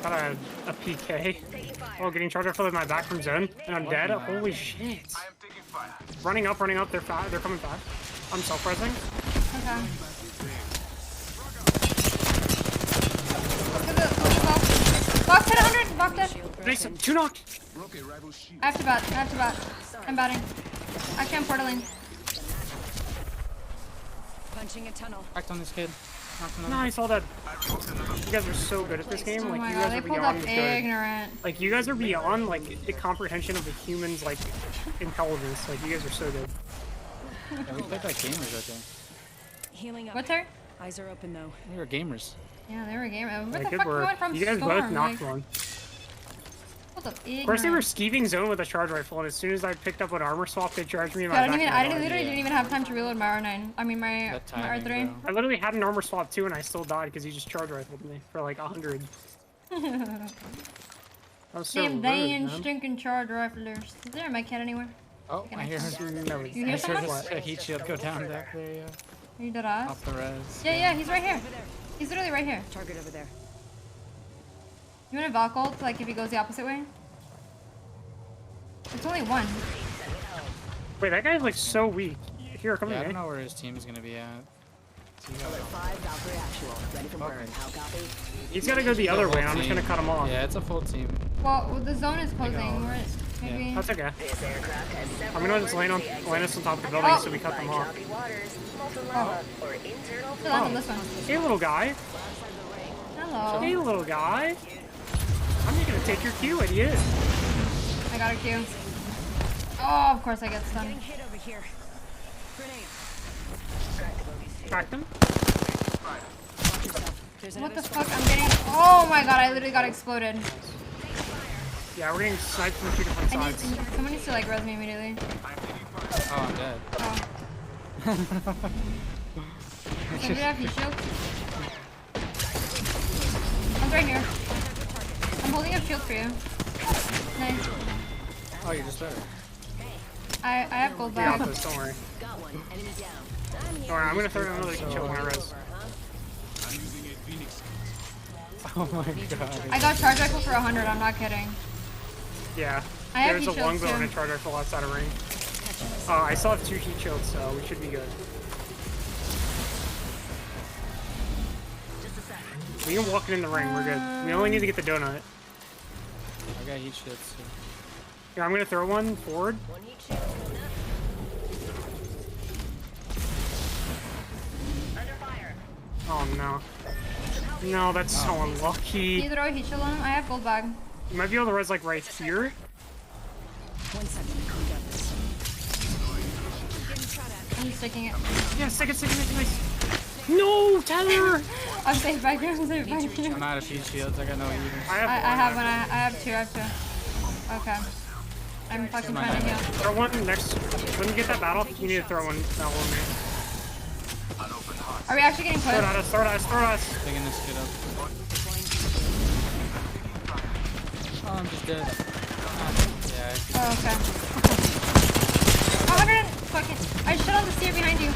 Got a PK. Oh, getting charged rifle in my back from zone, and I'm dead. Holy shit! Running up. They're fast. They're coming fast. I'm self-resing. Okay. Box hit 100. Box dead. Nice. 2 knocked. I have to bat. I'm batting. Actually, I'm portaling. Punching a tunnel. Act on this kid. Nice, all that. You guys are so good at this game. Oh Like, my you god, guys they are pulled up beyond good. ignorant. Like, you guys are beyond, like, the comprehension of the human's, like, intelligence. Like, you guys are so good. Yeah, we played like gamers right there. Healing up. What's her? Eyes are open though. We were gamers. Yeah, they were game. Where Yeah, the good fuck work. went from You guys Storm? both knocked Like, one. what the Of course, they were ignorant. skeeving zone with a charge rifle, and as soon as I picked up an armor swap, they charged me in my Yeah, back. I literally didn't even have time to reload my R9. I mean, my That timing, R3. bro. I literally had an armor swap too, and I still died because he just charge rifled me for like 100. That was so Damn, rude, they and man. stinking charge riflers. Is there a med kit anywhere? Oh, I hear No, You hear I someone? heard a heat shield go down back there, yeah. Are you dead ass? Off the res. Yeah, he's right here. He's literally right here. Target over there. You want a Valk ult, like if he goes the opposite way? It's only one. Wait, that guy's like so weak. Here, come Yeah, I here. don't know where his team's gonna be at. He's gotta go the other way, and I'm just gonna cut him off. Yeah, it's a full team. Well, the zone is closing. We're maybe. That's okay. I'm gonna just land us on top of the building so we cut them off. Still on this one. Hey, little guy. Hello. Hey, little guy. I'm just gonna take your Q, idiot. I got a Q. Oh, of course I get stunned. Getting hit over here. Grenade. Cracked him. There's What another the fuck? I'm getting. Oh my god! I literally got exploded. Yeah, we're getting sniped from 2 different I need. sides. Someone needs to like res me immediately. Oh, I'm dead. Oh. Somebody have heat shield? I'm right here. I'm holding up shield for you. Nice. Oh, you're just there. I have gold We got back. this, don't worry. Don't worry, I'm gonna throw another kill when I res. Oh my god. I got charge rifle for 100. I'm not kidding. Yeah. I have There's a heat shields longbow and a too. charge rifle outside of ring. I still have 2 heat shields, so we should be good. We can walk it in the ring, we're good. We only need to get the donut. I got heat shields too. Here, I'm gonna throw one forward. Oh no. No, that's so Can unlucky. you throw a heat shield on him? I have gold bag. You might be able to res like right here. 1 second. We got this. I'm sticking it. Yeah, stick it, nice. No, Tyler! I'm safe back here. I'm safe back here. I'm out of heat shields. I got no heaters. I have I have one. I have two. Okay. I'm fucking trying to heal. Throw one next. When you get that battle, you need to throw one. That one. Are we actually getting Throw it pushed? at us, throw it at us, throw it at us. Picking this kid up. Oh, I'm just dead. Yeah. Oh, okay. 100 fucking. I shit on the steer behind you.